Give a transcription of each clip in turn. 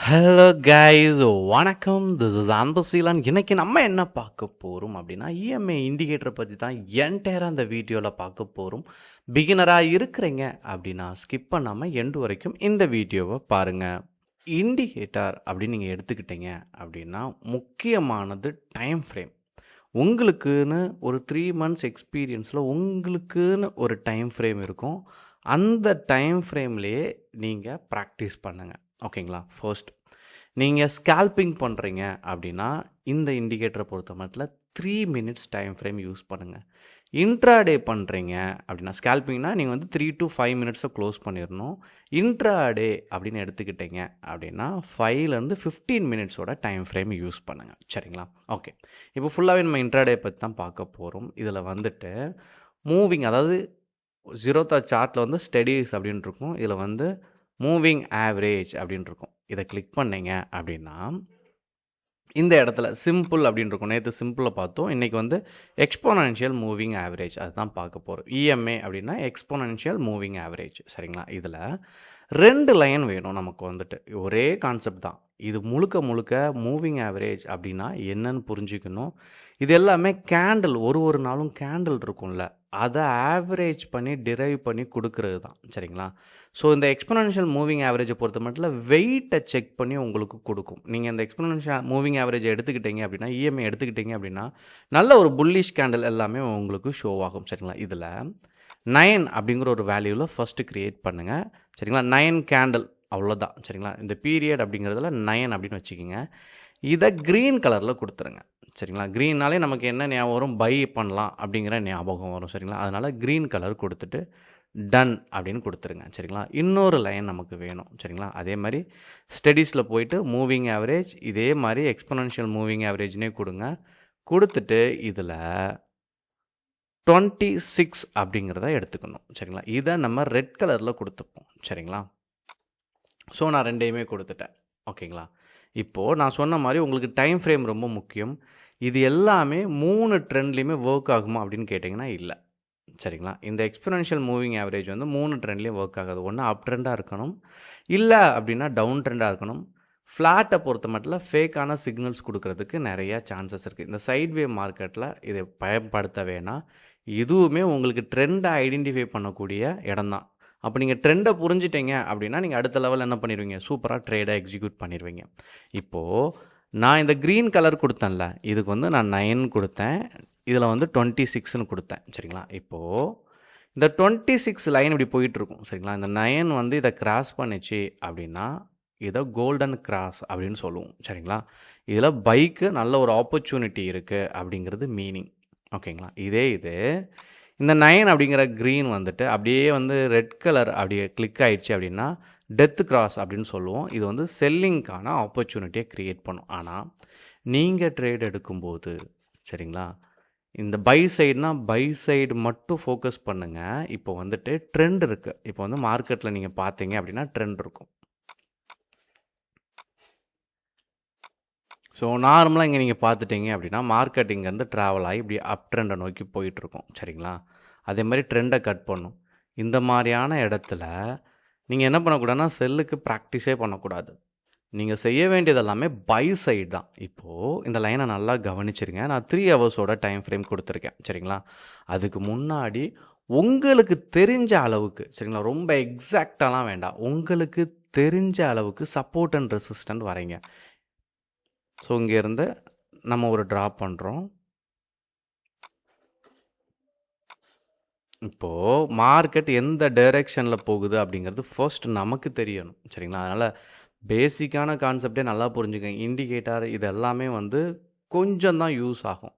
Hello guys, வணக்கம். This is Anbaseelan. இன்னைக்கு நம்ம என்ன பார்க்க போகிறோம் அப்படின்னா இஎம்ஐ இண்டிகேட்டரை பற்றி தான் என்டையராக அந்த வீடியோவில் பார்க்க போகிறோம். பிகினராக இருக்கிறீங்க அப்படின்னா ஸ்கிப் பண்ணாமல் எண்டு வரைக்கும் இந்த வீடியோவை பாருங்கள். இண்டிகேட்டர் அப்படின்னு நீங்கள் எடுத்துக்கிட்டீங்க அப்படின்னா முக்கியமானது டைம் ஃப்ரேம். உங்களுக்குன்னு ஒரு 3 months எக்ஸ்பீரியன்ஸில் உங்களுக்குன்னு ஒரு டைம் ஃப்ரேம் இருக்கும். அந்த டைம் ஃப்ரேம்லேயே நீங்கள் ப்ராக்டிஸ் பண்ணுங்கள். ஓகேங்களா? ஃபர்ஸ்ட் நீங்கள் ஸ்கேல்பிங் பண்ணுறீங்க அப்படின்னா இந்த இண்டிகேட்டரை பொறுத்த மட்டும் 3 minutes டைம் ஃப்ரேம் யூஸ் பண்ணுங்கள். இன்ட்ராடே பண்ணுறீங்க அப்படின்னா ஸ்கேல்பிங்னா நீங்கள் வந்து 3 to 5 minutesஸை க்ளோஸ் பண்ணிடணும். இன்ட்ராடே அப்படின்னு எடுத்துக்கிட்டீங்க அப்படின்னா 5 to 15 minutesஸோட டைம் ஃப்ரேம் யூஸ் பண்ணுங்கள். சரிங்களா? ஓகே, இப்போ ஃபுல்லாகவே நம்ம இன்ட்ராடே பற்றி தான் பார்க்க போகிறோம். இதில் வந்துட்டு மூவிங், அதாவது ஜீரோத்தா சார்ட்டில் வந்து ஸ்டடீஸ் அப்படின்னு இருக்கும். இதில் வந்து மூவிங் ஆவரேஜ் அப்படின்னு இருக்கும். இதை கிளிக் பண்ணீங்க அப்படின்னா இந்த இடத்துல சிம்பிள் அப்படின்னு இருக்கும். நேற்று சிம்பிளை பார்த்தோம். இன்றைக்கி வந்து எக்ஸ்போனன்ஷியல் மூவிங் ஆவரேஜ் அதுதான் பார்க்க போகிறோம். இஎம்ஏ அப்படின்னா எக்ஸ்போனன்ஷியல் மூவிங் ஆவரேஜ். சரிங்களா? இதில் 2 லைன் வேணும் நமக்கு. வந்துட்டு ஒரே கான்செப்ட் தான். இது முழுக்க முழுக்க மூவிங் ஆவரேஜ் அப்படின்னா என்னன்னு புரிஞ்சுக்கணும். இது எல்லாமே கேண்டில், ஒரு நாளும் கேண்டில் இருக்கும்ல, அதை ஆவரேஜ் பண்ணி டிரைவ் பண்ணி கொடுக்கறது தான். சரிங்களா? ஸோ இந்த எக்ஸ்போனன்ஷியல் மூவிங் ஆவரேஜை பொறுத்த மட்டும் வெயிட்டை செக் பண்ணி உங்களுக்கு கொடுக்கும். நீங்கள் இந்த எக்ஸ்போனன்ஷியல் மூவிங் ஆவரேஜை எடுத்துக்கிட்டீங்க அப்படின்னா, இஎம்ஐ எடுத்துக்கிட்டீங்க அப்படின்னா நல்ல ஒரு புல்லிஷ் கேண்டில் எல்லாமே உங்களுக்கு ஷோ ஆகும். சரிங்களா? இதில் 9 அப்படிங்கிற ஒரு வேல்யூவில் ஃபஸ்ட்டு க்ரியேட் பண்ணுங்கள். சரிங்களா? 9 கேண்டில், அவ்வளோதான். சரிங்களா? இந்த பீரியட் அப்படிங்கிறதுல 9 அப்படின்னு வச்சுக்கோங்க. இதை க்ரீன் கலரில் கொடுத்துருங்க. சரிங்களா? க்ரீன்னாலே நமக்கு என்ன ஞாபகம் வரும்? பை பண்ணலாம் அப்படிங்கிற ஞாபகம் வரும். சரிங்களா? அதனால் க்ரீன் கலர் கொடுத்துட்டு டன் அப்படின்னு கொடுத்துருங்க. சரிங்களா? இன்னொரு லைன் நமக்கு வேணும். சரிங்களா? அதே மாதிரி ஸ்டடீஸில் போயிட்டு மூவிங் ஆவரேஜ், இதே மாதிரி எக்ஸ்போனன்ஷியல் மூவிங் ஆவரேஜ்னே கொடுங்க. கொடுத்துட்டு இதில் 26 அப்படிங்கிறத எடுத்துக்கணும். சரிங்களா? இதை நம்ம ரெட் கலரில் கொடுத்துப்போம். சரிங்களா? ஸோ நான் ரெண்டையுமே கொடுத்துட்டேன். ஓகேங்களா? இப்போது நான் சொன்ன மாதிரி உங்களுக்கு டைம் ஃப்ரேம் ரொம்ப முக்கியம். இது எல்லாமே 3 ட்ரெண்ட்லேயுமே ஒர்க் ஆகுமா அப்படின்னு கேட்டிங்கன்னா இல்லை. சரிங்களா? இந்த எக்ஸ்போனன்ஷியல் மூவிங் ஆவரேஜ் வந்து 3 ட்ரெண்ட்லேயும் ஒர்க் ஆகாது. ஒன்று அப் ட்ரெண்டாக இருக்கணும், இல்லை அப்படின்னா டவுன் ட்ரெண்டாக இருக்கணும். ஃப்ளாட்டை பொறுத்த மட்டும் ஃபேக்கான சிக்னல்ஸ் கொடுக்கறதுக்கு நிறையா சான்சஸ் இருக்குது. இந்த சைட்வே மார்க்கெட்டில் இதை பயன்படுத்த வேணாம். இதுவுமே உங்களுக்கு ட்ரெண்டை ஐடென்டிஃபை பண்ணக்கூடிய இடம் தான். அப்போ நீங்கள் ட்ரெண்டை புரிஞ்சிட்டீங்க அப்படின்னா நீங்கள் அடுத்த லெவல் என்ன பண்ணிடுவீங்க? சூப்பராக ட்ரேடை எக்ஸிக்யூட் பண்ணிடுவீங்க. இப்போது நான் இந்த க்ரீன் கலர் கொடுத்தேன்ல, இதுக்கு வந்து நான் 9 கொடுத்தேன், இதில் வந்து 26ன்னு கொடுத்தேன். சரிங்களா? இப்போது இந்த 26 லைன் இப்படி போயிட்டுருக்கும். சரிங்களா? இந்த 9 வந்து இதை கிராஸ் பண்ணிச்சு அப்படின்னா இதை கோல்டன் கிராஸ் அப்படின்னு சொல்லுவோம். சரிங்களா? இதில் பைக்கு நல்ல ஒரு ஆப்பர்ச்சுனிட்டி இருக்குது அப்படிங்கிறது மீனிங். ஓகேங்களா? இது இந்த 9 அப்படிங்கிற க்ரீன் வந்துட்டு அப்படியே வந்து ரெட் கலர் அப்படியே கிளிக் ஆகிடுச்சு அப்படின்னா டெத் கிராஸ் அப்படின்னு சொல்லுவோம். இது வந்து செல்லிங்க்கான ஆப்பர்ச்சுனிட்டியை க்ரியேட் பண்ணும். ஆனால் நீங்கள் ட்ரேட் எடுக்கும்போது, சரிங்களா, இந்த பை சைடுனா பை சைடு மட்டும் ஃபோக்கஸ் பண்ணுங்கள். இப்போ வந்துட்டு ட்ரெண்ட் இருக்குது. இப்போ வந்து மார்க்கெட்டில் நீங்கள் பார்த்தீங்க அப்படின்னா ட்ரெண்ட் இருக்கும். ஸோ நார்மலாக இங்கே நீங்கள் பார்த்துட்டீங்க அப்படின்னா மார்க்கெட் இங்கேருந்து ட்ராவல் ஆகி இப்படி அப் ட்ரெண்டை நோக்கி போயிட்டுருக்கும். சரிங்களா? அதே மாதிரி ட்ரெண்டை கட் பண்ணும். இந்த மாதிரியான இடத்துல நீங்கள் என்ன பண்ணக்கூடாதுன்னா செல்லுக்கு ப்ராக்டிஸே பண்ணக்கூடாது. நீங்கள் செய்ய வேண்டியது எல்லாமே பை சைடு தான். இப்போது இந்த லைனை நல்லா கவனிச்சிருங்க. நான் 3 ஹவர்ஸோட டைம் ஃப்ரேம் கொடுத்துருக்கேன். சரிங்களா? அதுக்கு முன்னாடி உங்களுக்கு தெரிஞ்ச அளவுக்கு, சரிங்களா, ரொம்ப எக்ஸாக்டாலாம் வேண்டாம், உங்களுக்கு தெரிஞ்ச அளவுக்கு சப்போர்ட் அண்ட் ரெசிஸ்டன்ட் வரைங்க. ஸோ இங்கேருந்து நம்ம ஒரு ட்ராப் பண்ணுறோம். இப்போது மார்க்கெட் எந்த டைரெக்ஷனில் போகுது அப்படிங்கிறது ஃபர்ஸ்ட் நமக்கு தெரியணும். சரிங்களா? அதனால் பேசிக்கான கான்செப்டே நல்லா புரிஞ்சுக்கங்க. இண்டிகேட்டர் இது எல்லாமே வந்து கொஞ்சம் தான் யூஸ் ஆகும்.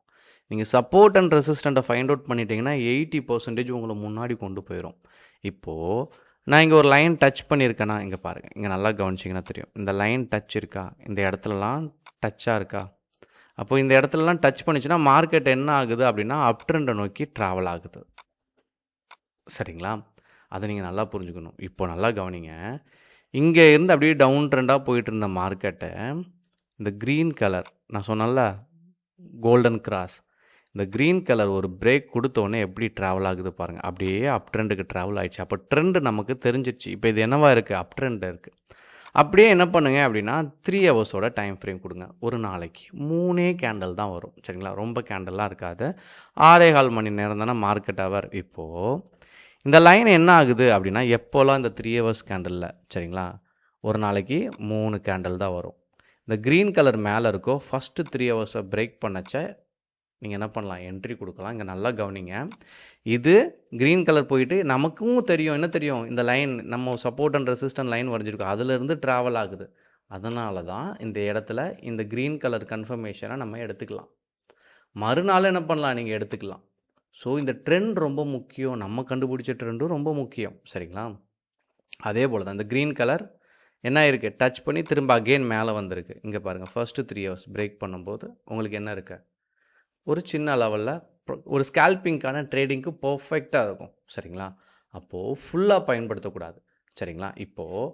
நீங்கள் சப்போர்ட் அண்ட் ரெசிஸ்டண்ட்டை ஃபைண்ட் அவுட் பண்ணிட்டீங்கன்னா 80% உங்களை முன்னாடி கொண்டு போயிடும். இப்போது நான் இங்கே ஒரு லைன் டச் பண்ணியிருக்கேன்னா இங்கே பாருங்கள், இங்கே நல்லா கவனிச்சிங்கன்னா தெரியும். இந்த லைன் டச் இருக்கா? இந்த இடத்துலலாம் டச்சாக இருக்கா? அப்போ இந்த இடத்துலலாம் டச் பண்ணிச்சுன்னா மார்க்கெட் என்ன ஆகுது அப்படின்னா அப் ட்ரெண்டை நோக்கி ட்ராவல் ஆகுது. சரிங்களா? அதை நீங்கள் நல்லா புரிஞ்சுக்கணும். இப்போ நல்லா கவனிங்க. இங்கே இருந்து அப்படியே டவுன் ட்ரெண்டாக போயிட்டு இருந்த மார்க்கெட்டை இந்த க்ரீன் கலர் நான் சொன்னேன்ல கோல்டன் கிராஸ், இந்த க்ரீன் கலர் ஒரு பிரேக் கொடுத்தோன்னே எப்படி ட்ராவல் ஆகுது பாருங்கள். அப்படியே அப் ட்ரெண்டுக்கு ட்ராவல் ஆகிடுச்சு. அப்போ ட்ரெண்டு நமக்கு தெரிஞ்சிடுச்சு. இப்போ இது என்னவா இருக்குது? அப் ட்ரெண்ட் இருக்குது. அப்படியே என்ன பண்ணுங்க அப்படின்னா 3 ஹவர்ஸோட டைம் ஃப்ரேம் கொடுங்க. ஒரு நாளைக்கு 3 கேண்டில் தான் வரும். சரிங்களா? ரொம்ப கேண்டில்லாம் இருக்காது. 6.25 மணி நேரம் தானே மார்க்கெட் ஹவர். இப்போது இந்த லைன் என்ன ஆகுது அப்படின்னா எப்போல்லாம் இந்த 3 ஹவர்ஸ் கேண்டிலில் சரிங்களா ஒரு நாளைக்கு 3 கேண்டில் தான் வரும். இந்த க்ரீன் கலர் மேலே இருக்கோ ஃபஸ்ட்டு 3 ஹவர்ஸை பிரேக் பண்ணச்ச நீங்கள் என்ன பண்ணலாம், என்ட்ரி கொடுக்கலாம். இங்கே நல்லா கவனிங்க. இது க்ரீன் கலர் போயிட்டு நமக்கும் தெரியும், என்ன தெரியும், இந்த லைன் நம்ம சப்போர்ட் அண்ட் ரெசிஸ்டன்ட் லைன் வரைஞ்சிருக்கோம், அதுலேருந்து ட்ராவல் ஆகுது. அதனால தான் இந்த இடத்துல இந்த க்ரீன் கலர் கன்ஃபர்மேஷனை நம்ம எடுத்துக்கலாம். மறுநாள் என்ன பண்ணலாம், நீங்கள் எடுத்துக்கலாம். ஸோ இந்த ட்ரெண்ட் ரொம்ப முக்கியம். நம்ம கண்டுபிடிச்ச ட்ரெண்டும் ரொம்ப முக்கியம். சரிங்களா? அதே போல் தான் இந்த க்ரீன் கலர் என்ன இருக்குது, டச் பண்ணி திரும்ப அகெயின் மேலே வந்திருக்கு. இங்கே பாருங்கள், ஃபஸ்ட்டு 3 ஹவர்ஸ் பிரேக் பண்ணும்போது உங்களுக்கு என்ன இருக்குது, ஒரு சின்ன லெவலில் ஒரு ஸ்கேல்பிங்கான ட்ரேடிங்க்கு பர்ஃபெக்டாக இருக்கும். சரிங்களா? அப்போது ஃபுல்லாக பயன்படுத்தக்கூடாது. சரிங்களா? இப்போது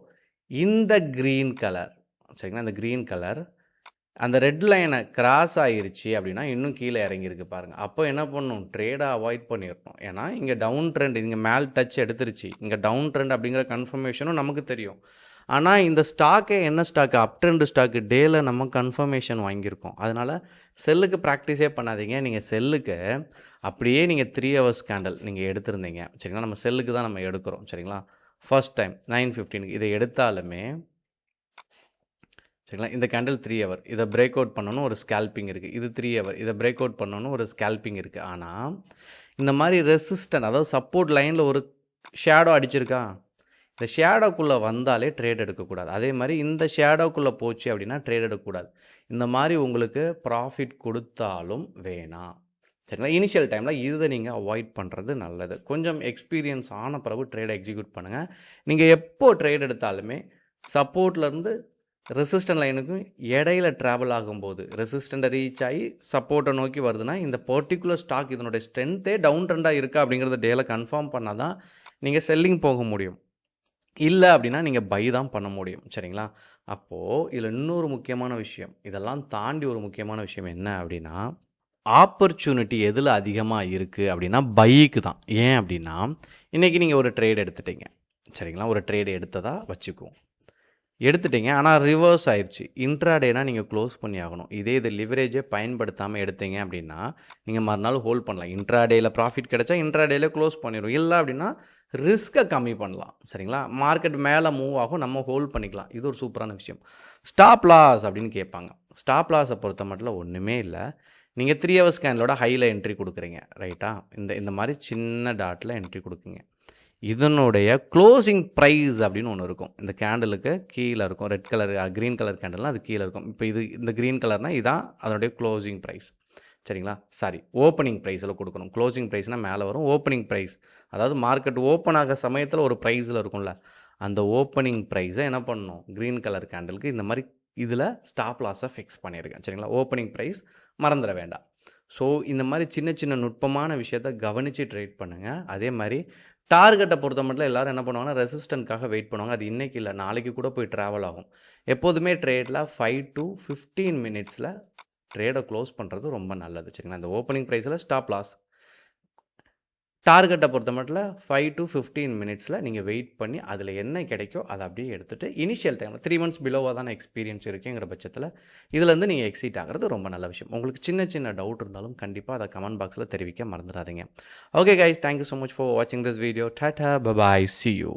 இந்த க்ரீன் கலர் சரிங்களா, இந்த க்ரீன் கலர் அந்த ரெட் லைனை கிராஸ் ஆகிருச்சு அப்படின்னா இன்னும் கீழே இறங்கியிருக்கு பாருங்கள். அப்போ என்ன பண்ணணும், ட்ரேடை அவாய்ட் பண்ணிடணும். ஏன்னா இங்கே டவுன் ட்ரெண்ட், இங்கே மேல் டச் எடுத்துருச்சு, இங்கே டவுன் ட்ரெண்ட் அப்படிங்கிற கன்ஃபர்மேஷனும் நமக்கு தெரியும். ஆனால் இந்த ஸ்டாக்கே என்ன ஸ்டாக்கு, அப் ட்ரெண்ட் ஸ்டாக்கு, டேயில் நம்ம கன்ஃபர்மேஷன் வாங்கியிருக்கோம். அதனால் செல்லுக்கு ப்ராக்டிஸே பண்ணாதீங்க. நீங்கள் செல்லுக்கு அப்படியே நீங்கள் 3 ஹவர்ஸ் கேண்டில் நீங்கள் எடுத்திருந்தீங்க சரிங்களா, நம்ம செல்லுக்கு தான் நம்ம எடுக்கிறோம். சரிங்களா? ஃபர்ஸ்ட் டைம் 9:15 இதை எடுத்தாலுமே சரிங்களா, இந்த கேண்டில் 3 ஹவர், இதை பிரேக் அவுட் பண்ணணும், ஒரு ஸ்கேல்பிங் இருக்குது. இது 3 ஹவர், இதை பிரேக் அவுட் பண்ணணும், ஒரு ஸ்கேல்பிங் இருக்குது. ஆனால் இந்த மாதிரி ரெசிஸ்டன்ட், அதாவது சப்போர்ட் லைனில் ஒரு ஷேடோ அடிச்சிருக்கா, இந்த ஷேடோக்குள்ளே வந்தாலே ட்ரேட் எடுக்கக்கூடாது. அதே மாதிரி இந்த ஷேடோக்குள்ளே போச்சு அப்படின்னா ட்ரேட் எடுக்கக்கூடாது. இந்த மாதிரி உங்களுக்கு ப்ராஃபிட் கொடுத்தாலும் வேணாம். சரிங்களா? இனிஷியல் டைமில் இதை நீங்கள் அவாய்ட் பண்ணுறது நல்லது. கொஞ்சம் எக்ஸ்பீரியன்ஸ் ஆன பிறகு ட்ரேடை எக்ஸிக்யூட் பண்ணுங்கள். நீங்கள் எப்போ ட்ரேட் எடுத்தாலுமே சப்போர்ட்லேருந்து ரெசிஸ்டன்ட் லைனுக்கும் இடையில ட்ராவல் ஆகும்போது ரெசிஸ்டண்ட்டை ரீச் ஆகி சப்போர்ட்டை நோக்கி வருதுன்னா இந்த பர்டிகுலர் ஸ்டாக் இதனுடைய ஸ்ட்ரென்த்தே டவுன் ட்ரெண்டாக இருக்கா அப்படிங்கிறத டேல கன்ஃபார்ம் பண்ணால் தான் நீங்கள் செல்லிங் போக முடியும். இல்லை அப்படின்னா நீங்கள் பை தான் பண்ண முடியும். சரிங்களா? அப்போது இதில் இன்னொரு முக்கியமான விஷயம், இதெல்லாம் தாண்டி ஒரு முக்கியமான விஷயம் என்ன அப்படின்னா, ஆப்பர்ச்சுனிட்டி எதில் அதிகமாக இருக்குது அப்படின்னா பைக்கு தான். ஏன் அப்படின்னா இன்றைக்கி நீங்கள் ஒரு ட்ரேட் எடுத்துட்டீங்க. சரிங்களா? ஒரு ட்ரேட் எடுத்ததாக வச்சுக்குவோம், எடுத்துட்டீங்க. ஆனால் ரிவர்ஸ் ஆயிடுச்சு. இன்ட்ராடேனா நீங்கள் க்ளோஸ் பண்ணி ஆகணும். இது லிவரேஜே பயன்படுத்தாமல் எடுத்தீங்க அப்படின்னா நீங்கள் மறுநாள் ஹோல்ட் பண்ணலாம். இன்ட்ராடேயில் ப்ராஃபிட் கிடைச்சா இன்ட்ராடேயில் க்ளோஸ் பண்ணிடும். இல்லை அப்படின்னா ரிஸ்க்கை கம்மி பண்ணலாம். சரிங்களா? மார்க்கெட் மேலே மூவ் ஆகும், நம்ம ஹோல்ட் பண்ணிக்கலாம். இது ஒரு சூப்பரான விஷயம். ஸ்டாப் லாஸ் அப்படின்னு கேட்பாங்க. ஸ்டாப் லாஸை பொறுத்த மட்டும் ஒன்றுமே இல்லை. நீங்கள் 3 ஹவர்ஸ் கேண்டலோட ஹையில் என்ட்ரி கொடுக்குறீங்க, ரைட்டா? இந்த மாதிரி சின்ன டாட்டில் என்ட்ரி கொடுக்குங்க. இதனுடைய க்ளோசிங் ப்ரைஸ் அப்படின்னு ஒன்று இருக்கும். இந்த கேண்டலுக்கு கீழே இருக்கும். ரெட் கலர் க்ரீன் கலர் கேண்டல்னால் அது கீழே இருக்கும். இப்போ இந்த க்ரீன் கலர்னால் இதுதான் அதனுடைய க்ளோசிங் ப்ரைஸ். சரிங்களா? சாரி, ஓப்பனிங் ப்ரைஸில் கொடுக்கணும். க்ளோசிங் ப்ரைஸ்னால் மேலே வரும். ஓப்பனிங் ப்ரைஸ் அதாவது மார்க்கெட் ஓப்பன் ஆக சமயத்தில் ஒரு ப்ரைஸில் இருக்கும்ல, அந்த ஓப்பனிங் ப்ரைஸை என்ன பண்ணணும், க்ரீன் கலர் கேண்டலுக்கு இந்த மாதிரி இதில் ஸ்டாப் லாஸை ஃபிக்ஸ் பண்ணியிருக்கேன். சரிங்களா? ஓப்பனிங் ப்ரைஸ் மறந்துட வேண்டாம். ஸோ இந்த மாதிரி சின்ன சின்ன நுட்பமான விஷயத்தை கவனித்து ட்ரேட் பண்ணுங்கள். அதே மாதிரி டார்கெட்டை பொறுத்த மட்டும் எல்லோரும் என்ன பண்ணுவாங்கன்னா ரெசிஸ்டன்ட்காக வெயிட் பண்ணுவாங்க. அது இன்றைக்கி இல்லை, நாளைக்கு கூட போய் ட்ராவல் ஆகும். எப்போதுமே ட்ரேடில் 5 to 15 மினிட்ஸில் ட்ரேடை க்ளோஸ் பண்ணுறது ரொம்ப நல்லது. சரிங்களா? இந்த ஓப்பனிங் ப்ரைஸில் ஸ்டாப் லாஸ், டார்கெட்டை பொறுத்த மட்டும் 5 to 15 மினிட்ஸில் நீங்கள் வெயிட் பண்ணி அதில் என்ன கிடைக்கோ அதை அப்படியே எடுத்துகிட்டு இனிஷியல் டைமில் 3 months பிலோவாக தானே எக்ஸ்பீரியன்ஸ் இருக்குங்கிற பட்சத்தில் இதுலேருந்து நீங்கள் எக்ஸிட் ஆகிறது ரொம்ப நல்ல விஷயம். உங்களுக்கு சின்ன சின்ன டவுட் இருந்தாலும் கண்டிப்பாக அதை கமெண்ட் பாக்ஸில் தெரிவிக்க மறந்துடாதீங்க. Okay guys, thank you so much for வாட்சிங் this video. Tata, bye, see you.